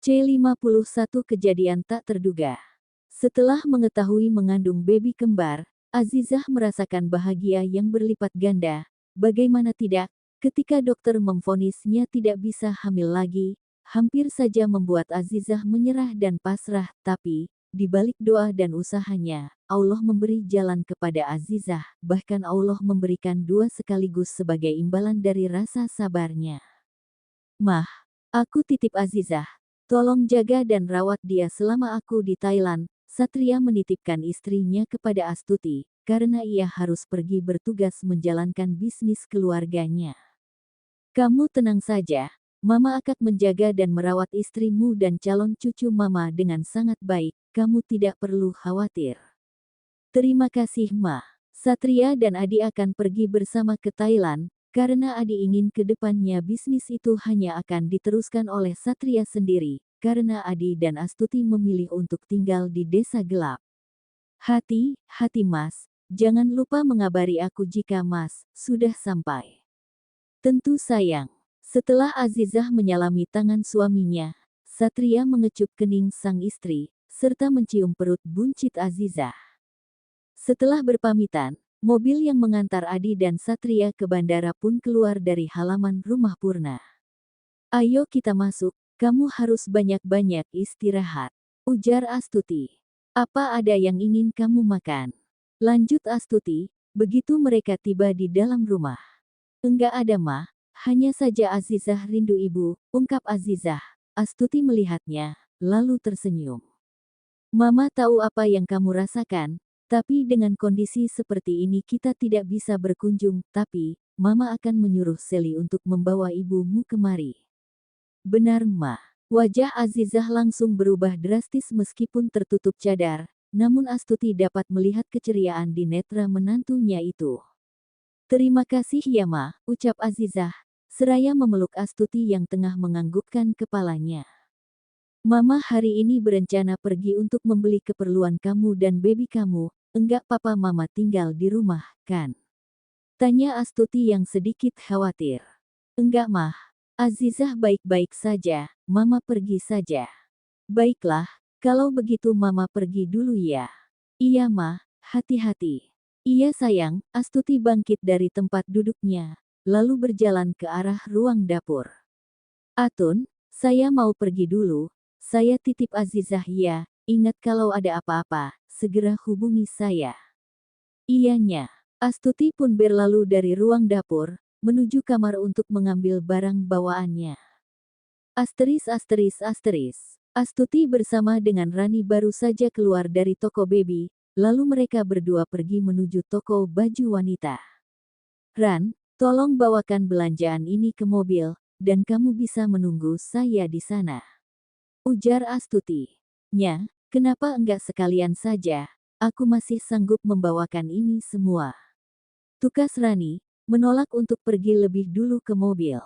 C51 Kejadian tak terduga. Setelah mengetahui mengandung baby kembar, Azizah merasakan bahagia yang berlipat ganda. Bagaimana tidak, ketika dokter memvonisnya tidak bisa hamil lagi, hampir saja membuat Azizah menyerah dan pasrah. Tapi, di balik doa dan usahanya, Allah memberi jalan kepada Azizah. Bahkan Allah memberikan dua sekaligus sebagai imbalan dari rasa sabarnya. Mah, aku titip Azizah. Tolong jaga dan rawat dia selama aku di Thailand. Satria menitipkan istrinya kepada Astuti, karena ia harus pergi bertugas menjalankan bisnis keluarganya. Kamu tenang saja, Mama akan menjaga dan merawat istrimu dan calon cucu Mama dengan sangat baik, kamu tidak perlu khawatir. Terima kasih Ma. Satria dan Adi akan pergi bersama ke Thailand, karena Adi ingin ke depannya bisnis itu hanya akan diteruskan oleh Satria sendiri, karena Adi dan Astuti memilih untuk tinggal di desa gelap. Hati-hati Mas, jangan lupa mengabari aku jika Mas sudah sampai. Tentu sayang. Setelah Azizah menyalami tangan suaminya, Satria mengecup kening sang istri, serta mencium perut buncit Azizah. Setelah berpamitan, mobil yang mengantar Adi dan Satria ke bandara pun keluar dari halaman rumah Purna. Ayo kita masuk, kamu harus banyak-banyak istirahat, ujar Astuti. Apa ada yang ingin kamu makan? Lanjut Astuti, begitu mereka tiba di dalam rumah. Enggak ada Ma, hanya saja Azizah rindu ibu, ungkap Azizah. Astuti melihatnya, lalu tersenyum. Mama tahu apa yang kamu rasakan, tapi dengan kondisi seperti ini kita tidak bisa berkunjung, tapi Mama akan menyuruh Sally untuk membawa ibumu kemari. Benar Ma. Wajah Azizah langsung berubah drastis meskipun tertutup cadar, namun Astuti dapat melihat keceriaan di netra menantunya itu. Terima kasih ya Ma, ucap Azizah, seraya memeluk Astuti yang tengah menganggukkan kepalanya. Mama hari ini berencana pergi untuk membeli keperluan kamu dan baby kamu, enggak papa Mama tinggal di rumah, kan? Tanya Astuti yang sedikit khawatir. Enggak Mah, Azizah baik-baik saja, Mama pergi saja. Baiklah, kalau begitu Mama pergi dulu ya. Iya Mah, hati-hati. Iya sayang, Astuti bangkit dari tempat duduknya, lalu berjalan ke arah ruang dapur. Atun, saya mau pergi dulu, saya titip Azizah ya, ingat kalau ada apa-apa, segera hubungi saya. Iyanya, Astuti pun berlalu dari ruang dapur, menuju kamar untuk mengambil barang bawaannya. Astuti bersama dengan Rani baru saja keluar dari toko baby, lalu mereka berdua pergi menuju toko baju wanita. Ran, tolong bawakan belanjaan ini ke mobil, dan kamu bisa menunggu saya di sana. Ujar Astuti. Nya, kenapa enggak sekalian saja, aku masih sanggup membawakan ini semua. Tukas Rani, menolak untuk pergi lebih dulu ke mobil.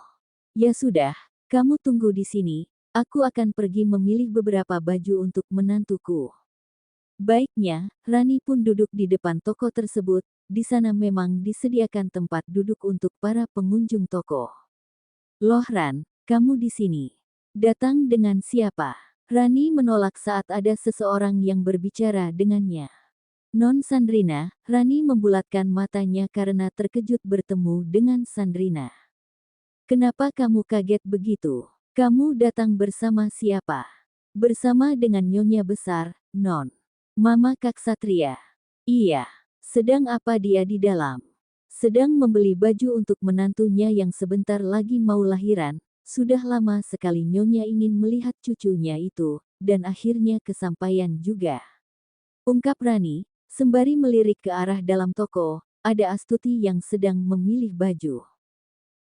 Ya sudah, kamu tunggu di sini, aku akan pergi memilih beberapa baju untuk menantuku. Baiknya, Rani pun duduk di depan toko tersebut, di sana memang disediakan tempat duduk untuk para pengunjung toko. Loh Ran, kamu di sini. Datang dengan siapa? Rani menolak saat ada seseorang yang berbicara dengannya. Non Sandrina, Rani membulatkan matanya karena terkejut bertemu dengan Sandrina. Kenapa kamu kaget begitu? Kamu datang bersama siapa? Bersama dengan nyonya besar, Non. Mama Kak Satria. Iya. Sedang apa dia di dalam? Sedang membeli baju untuk menantunya yang sebentar lagi mau lahiran. Sudah lama sekali nyonya ingin melihat cucunya itu, dan akhirnya kesampaian juga. Ungkap Rani, sembari melirik ke arah dalam toko, ada Astuti yang sedang memilih baju.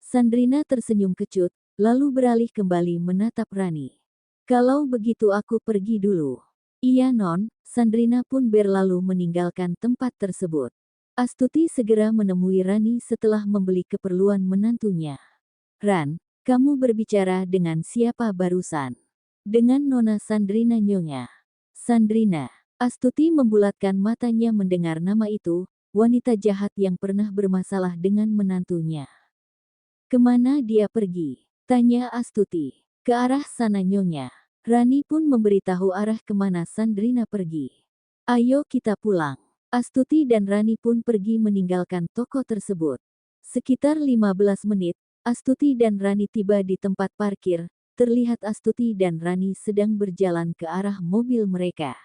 Sandrina tersenyum kecut, lalu beralih kembali menatap Rani. Kalau begitu aku pergi dulu. Iya Non, Sandrina pun berlalu meninggalkan tempat tersebut. Astuti segera menemui Rani setelah membeli keperluan menantunya. Ran, kamu berbicara dengan siapa barusan? Dengan Nona Sandrina nyonya. Sandrina. Astuti membulatkan matanya mendengar nama itu, wanita jahat yang pernah bermasalah dengan menantunya. Kemana dia pergi? Tanya Astuti. Ke arah sana nyonya. Rani pun memberitahu arah kemana Sandrina pergi. Ayo kita pulang. Astuti dan Rani pun pergi meninggalkan toko tersebut. Sekitar 15 menit, Astuti dan Rani tiba di tempat parkir. Terlihat Astuti dan Rani sedang berjalan ke arah mobil mereka.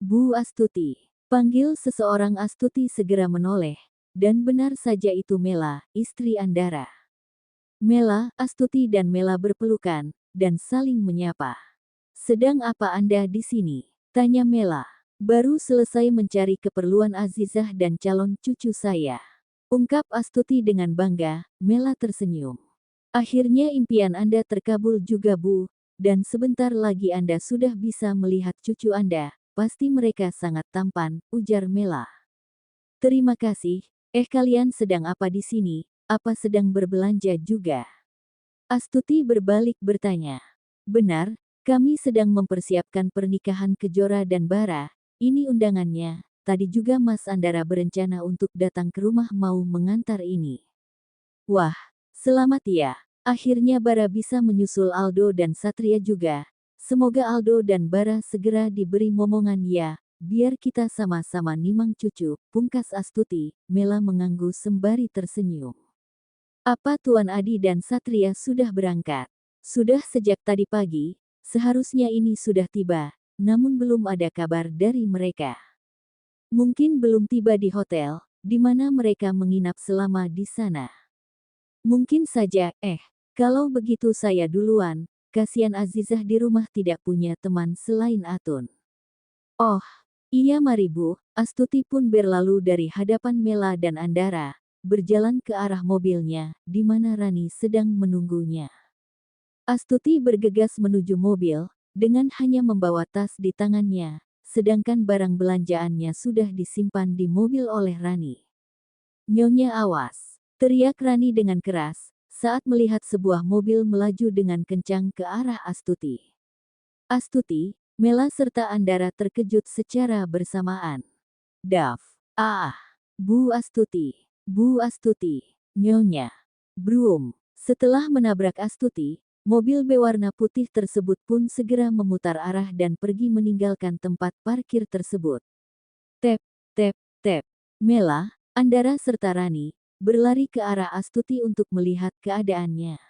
Bu Astuti, panggil seseorang. Astuti segera menoleh. Dan benar saja itu Mela, istri Andara. Mela, Astuti dan Mela berpelukan, dan saling menyapa. Sedang apa Anda di sini? Tanya Mela. Baru selesai mencari keperluan Azizah dan calon cucu saya. Ungkap Astuti dengan bangga. Mela tersenyum. Akhirnya impian Anda terkabul juga Bu, dan sebentar lagi Anda sudah bisa melihat cucu Anda, pasti mereka sangat tampan, ujar Mela. Terima kasih, kalian sedang apa di sini, apa sedang berbelanja juga? Astuti berbalik bertanya. Benar, kami sedang mempersiapkan pernikahan Kejora dan Bara, ini undangannya, tadi juga Mas Andara berencana untuk datang ke rumah mau mengantar ini. Wah, selamat ya. Akhirnya Bara bisa menyusul Aldo dan Satria juga. Semoga Aldo dan Bara segera diberi momongan ya, biar kita sama-sama nimang cucu, pungkas Astuti. Mela mengangguk sembari tersenyum. Apa Tuan Adi dan Satria sudah berangkat? Sudah sejak tadi pagi, seharusnya ini sudah tiba, namun belum ada kabar dari mereka. Mungkin belum tiba di hotel, di mana mereka menginap selama di sana. Mungkin saja, kalau begitu saya duluan, kasihan Azizah di rumah tidak punya teman selain Atun. Oh, iya mari Bu. Astuti pun berlalu dari hadapan Mela dan Andara, berjalan ke arah mobilnya, di mana Rani sedang menunggunya. Astuti bergegas menuju mobil, dengan hanya membawa tas di tangannya, sedangkan barang belanjaannya sudah disimpan di mobil oleh Rani. Nyonya awas, teriak Rani dengan keras, saat melihat sebuah mobil melaju dengan kencang ke arah Astuti. Astuti, Mela serta Andara terkejut secara bersamaan. Daf, Bu Astuti, Bu Astuti, Nyonya, Brum. Setelah menabrak Astuti, mobil berwarna putih tersebut pun segera memutar arah dan pergi meninggalkan tempat parkir tersebut. Tep, tep, tep. Mela, Andara serta Rani berlari ke arah Astuti untuk melihat keadaannya.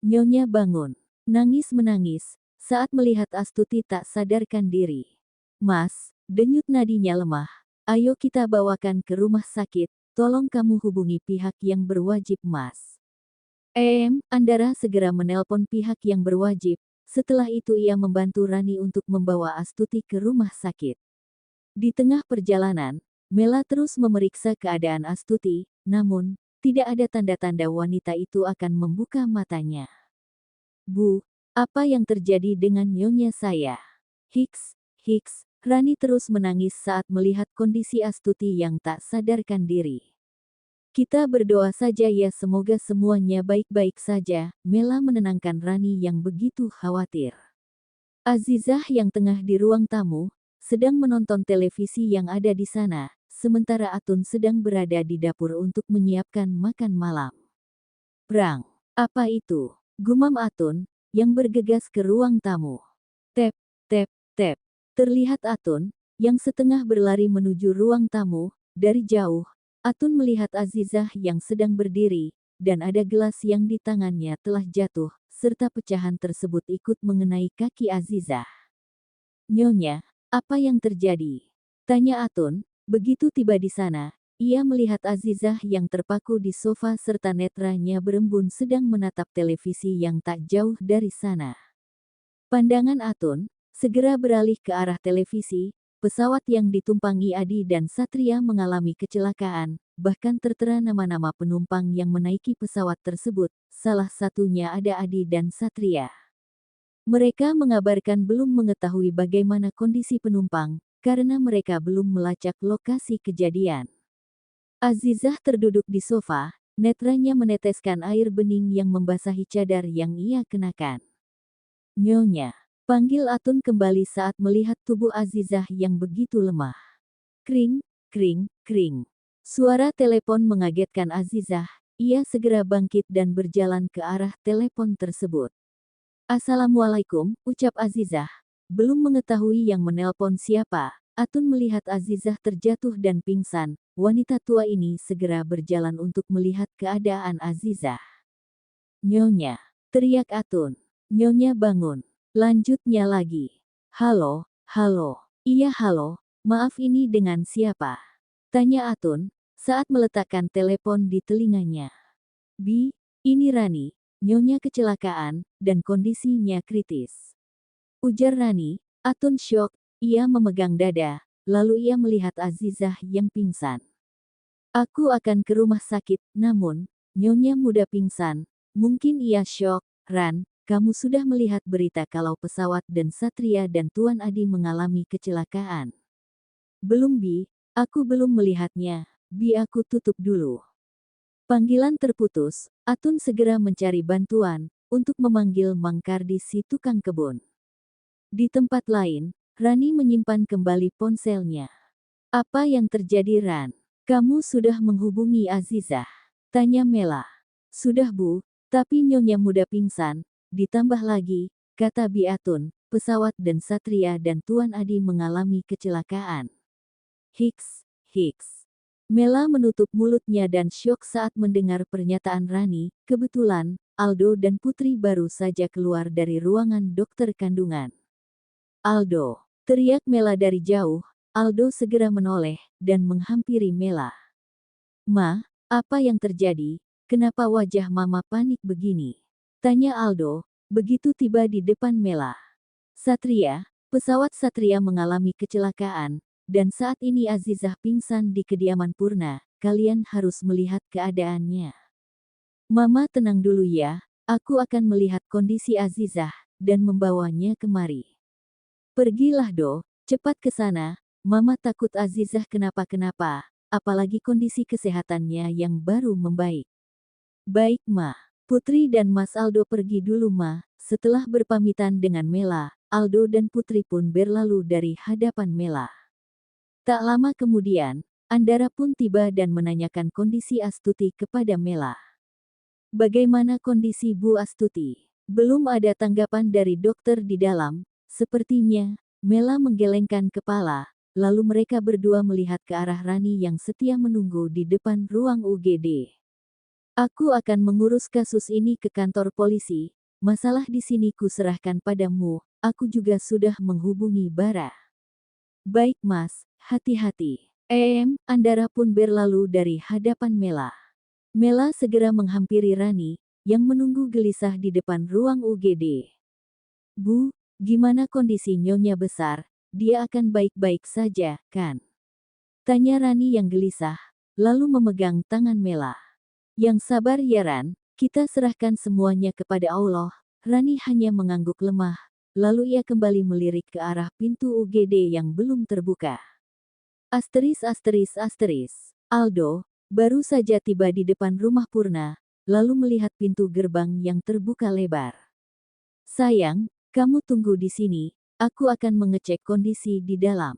Nyonya bangun, nangis-menangis, saat melihat Astuti tak sadarkan diri. Mas, denyut nadinya lemah. Ayo kita bawakan ke rumah sakit, tolong kamu hubungi pihak yang berwajib Mas. Andara segera menelpon pihak yang berwajib, setelah itu ia membantu Rani untuk membawa Astuti ke rumah sakit. Di tengah perjalanan, Mela terus memeriksa keadaan Astuti, namun, tidak ada tanda-tanda wanita itu akan membuka matanya. Bu, apa yang terjadi dengan nyonya saya? Hiks, Rani terus menangis saat melihat kondisi Astuti yang tak sadarkan diri. Kita berdoa saja ya semoga semuanya baik-baik saja, Mela menenangkan Rani yang begitu khawatir. Azizah yang tengah di ruang tamu, sedang menonton televisi yang ada di sana, sementara Atun sedang berada di dapur untuk menyiapkan makan malam. Brang, apa itu? Gumam Atun, yang bergegas ke ruang tamu. Tep, tep, tep. Terlihat Atun, yang setengah berlari menuju ruang tamu, dari jauh, Atun melihat Azizah yang sedang berdiri, dan ada gelas yang di tangannya telah jatuh, serta pecahan tersebut ikut mengenai kaki Azizah. Nyonya, apa yang terjadi? Tanya Atun, begitu tiba di sana, ia melihat Azizah yang terpaku di sofa serta netranya berembun sedang menatap televisi yang tak jauh dari sana. Pandangan Atun segera beralih ke arah televisi. Pesawat yang ditumpangi Adi dan Satria mengalami kecelakaan, bahkan tertera nama-nama penumpang yang menaiki pesawat tersebut, salah satunya ada Adi dan Satria. Mereka mengabarkan belum mengetahui bagaimana kondisi penumpang, karena mereka belum melacak lokasi kejadian. Azizah terduduk di sofa, netranya meneteskan air bening yang membasahi cadar yang ia kenakan. Nyonya, panggil Atun kembali saat melihat tubuh Azizah yang begitu lemah. Kring, kring, kring. Suara telepon mengagetkan Azizah, ia segera bangkit dan berjalan ke arah telepon tersebut. Assalamualaikum, ucap Azizah. Belum mengetahui yang menelpon siapa, Atun melihat Azizah terjatuh dan pingsan. Wanita tua ini segera berjalan untuk melihat keadaan Azizah. Nyonya, teriak Atun. Nyonya bangun. Lanjutnya lagi. Halo, halo. Iya halo, maaf ini dengan siapa? Tanya Atun, saat meletakkan telepon di telinganya. Bi, ini Rani. Nyonya kecelakaan, dan kondisinya kritis. Ujar Rani. Atun syok, ia memegang dada, lalu ia melihat Azizah yang pingsan. Aku akan ke rumah sakit, namun, Nyonya muda pingsan. Mungkin ia syok. Ran, kamu sudah melihat berita kalau pesawat dan Satria dan Tuan Adi mengalami kecelakaan. Belum Bi, aku belum melihatnya. Bi aku tutup dulu. Panggilan terputus, Atun segera mencari bantuan, untuk memanggil Mang Kardi si tukang kebun. Di tempat lain, Rani menyimpan kembali ponselnya. Apa yang terjadi Ran? Kamu sudah menghubungi Azizah? Tanya Mela. Sudah Bu, tapi Nyonya muda pingsan, ditambah lagi, kata Bi Atun, pesawat dan Satria dan Tuan Adi mengalami kecelakaan. Hiks, hiks. Mela menutup mulutnya dan syok saat mendengar pernyataan Rani. Kebetulan, Aldo dan Putri baru saja keluar dari ruangan dokter kandungan. Aldo, teriak Mela dari jauh. Aldo segera menoleh dan menghampiri Mela. Ma, apa yang terjadi? Kenapa wajah Mama panik begini? Tanya Aldo, begitu tiba di depan Mela. Satria, pesawat Satria mengalami kecelakaan, dan saat ini Azizah pingsan di kediaman Purna. Kalian harus melihat keadaannya. Mama tenang dulu ya, aku akan melihat kondisi Azizah, dan membawanya kemari. Pergilah Do, cepat ke sana, Mama takut Azizah kenapa-kenapa, apalagi kondisi kesehatannya yang baru membaik. Baik Ma, Putri dan Mas Aldo pergi dulu Ma. Setelah berpamitan dengan Mela, Aldo dan Putri pun berlalu dari hadapan Mela. Tak lama kemudian, Andara pun tiba dan menanyakan kondisi Astuti kepada Mela. Bagaimana kondisi Bu Astuti? Belum ada tanggapan dari dokter di dalam. Sepertinya, Mela menggelengkan kepala, lalu mereka berdua melihat ke arah Rani yang setia menunggu di depan ruang UGD. Aku akan mengurus kasus ini ke kantor polisi. Masalah di sini kuserahkan padamu. Aku juga sudah menghubungi Bara. Baik Mas, hati-hati. Andara pun berlalu dari hadapan Mela. Mela segera menghampiri Rani, yang menunggu gelisah di depan ruang UGD. Bu, gimana kondisi Nyonya besar? Dia akan baik-baik saja, kan? Tanya Rani yang gelisah, lalu memegang tangan Mela. Yang sabar ya Ran, kita serahkan semuanya kepada Allah. Rani hanya mengangguk lemah, lalu ia kembali melirik ke arah pintu UGD yang belum terbuka. Aldo, baru saja tiba di depan rumah Purna, lalu melihat pintu gerbang yang terbuka lebar. Sayang, kamu tunggu di sini, aku akan mengecek kondisi di dalam.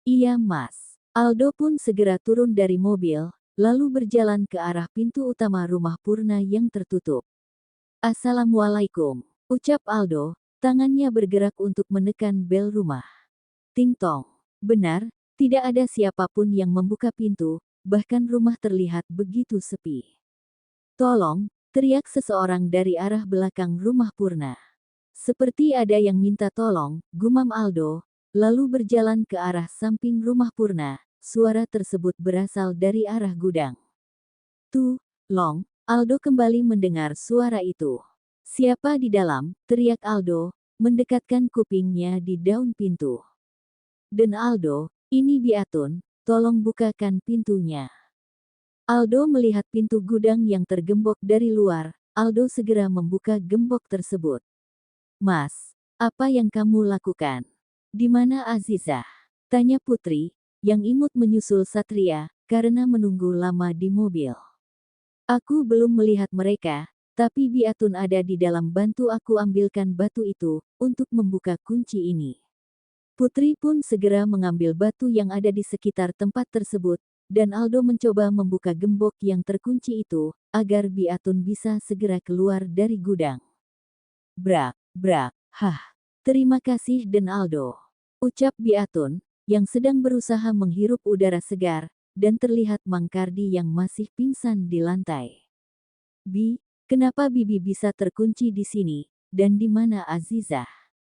Iya Mas. Aldo pun segera turun dari mobil, lalu berjalan ke arah pintu utama rumah Purna yang tertutup. Assalamualaikum, ucap Aldo, tangannya bergerak untuk menekan bel rumah. Ting tong. Benar, tidak ada siapapun yang membuka pintu, bahkan rumah terlihat begitu sepi. Tolong, teriak seseorang dari arah belakang rumah Purna. Seperti ada yang minta tolong, gumam Aldo, lalu berjalan ke arah samping rumah Purna. Suara tersebut berasal dari arah gudang. Long, Aldo kembali mendengar suara itu. Siapa di dalam? Teriak Aldo, mendekatkan kupingnya di daun pintu. Dan Aldo, ini Bi Atun, tolong bukakan pintunya. Aldo melihat pintu gudang yang tergembok dari luar. Aldo segera membuka gembok tersebut. Mas, apa yang kamu lakukan? Di mana Azizah? Tanya Putri, yang imut menyusul Satria, karena menunggu lama di mobil. Aku belum melihat mereka, tapi Bi Atun ada di dalam, bantu aku ambilkan batu itu, untuk membuka kunci ini. Putri pun segera mengambil batu yang ada di sekitar tempat tersebut, dan Aldo mencoba membuka gembok yang terkunci itu, agar Bi Atun bisa segera keluar dari gudang. Brak, brak, hah. Terima kasih Den Aldo. Ucap Biatun, yang sedang berusaha menghirup udara segar, dan terlihat Mangkardi yang masih pingsan di lantai. Bi, kenapa Bibi bisa terkunci di sini, dan di mana Azizah?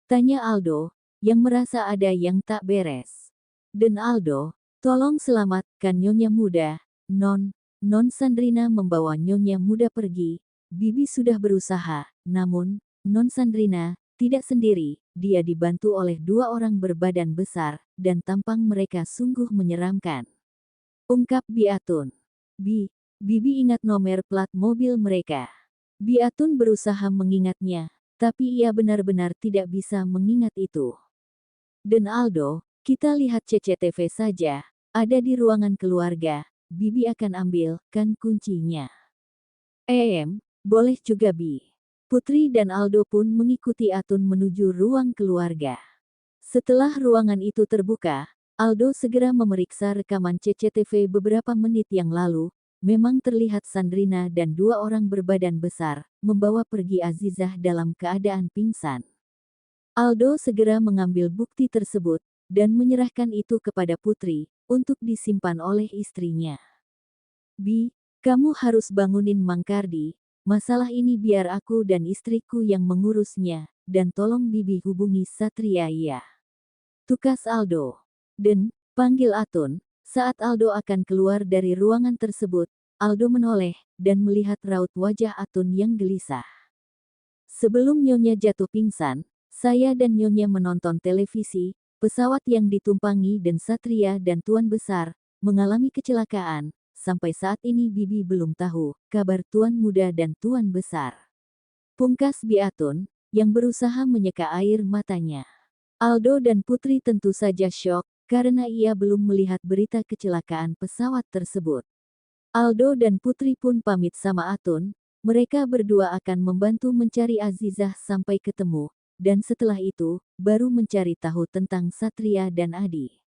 Tanya Aldo, yang merasa ada yang tak beres. Den Aldo, tolong selamatkan Nyonya Muda, Non. Non Sandrina membawa Nyonya Muda pergi. Bibi sudah berusaha, namun, Non Sandrina tidak sendiri, dia dibantu oleh dua orang berbadan besar, dan tampang mereka sungguh menyeramkan. Ungkap Biatun. Bibi ingat nomor plat mobil mereka. Biatun berusaha mengingatnya, tapi ia benar-benar tidak bisa mengingat itu. Den Aldo, kita lihat CCTV saja, ada di ruangan keluarga, Bibi akan ambil kan kuncinya. Boleh juga Bi. Putri dan Aldo pun mengikuti Atun menuju ruang keluarga. Setelah ruangan itu terbuka, Aldo segera memeriksa rekaman CCTV beberapa menit yang lalu. Memang terlihat Sandrina dan dua orang berbadan besar membawa pergi Azizah dalam keadaan pingsan. Aldo segera mengambil bukti tersebut dan menyerahkan itu kepada Putri untuk disimpan oleh istrinya. Bi, kamu harus bangunin Mangkardi. Masalah ini biar aku dan istriku yang mengurusnya, dan tolong Bibi hubungi Satria ya. Tukas Aldo. Den, panggil Atun. Saat Aldo akan keluar dari ruangan tersebut, Aldo menoleh dan melihat raut wajah Atun yang gelisah. Sebelum Nyonya jatuh pingsan, saya dan Nyonya menonton televisi, pesawat yang ditumpangi dan Satria dan Tuan Besar mengalami kecelakaan. Sampai saat ini Bibi belum tahu kabar Tuan Muda dan Tuan Besar. Pungkas Biatun, yang berusaha menyeka air matanya. Aldo dan Putri tentu saja syok, karena ia belum melihat berita kecelakaan pesawat tersebut. Aldo dan Putri pun pamit sama Atun, mereka berdua akan membantu mencari Azizah sampai ketemu, dan setelah itu, baru mencari tahu tentang Satria dan Adi.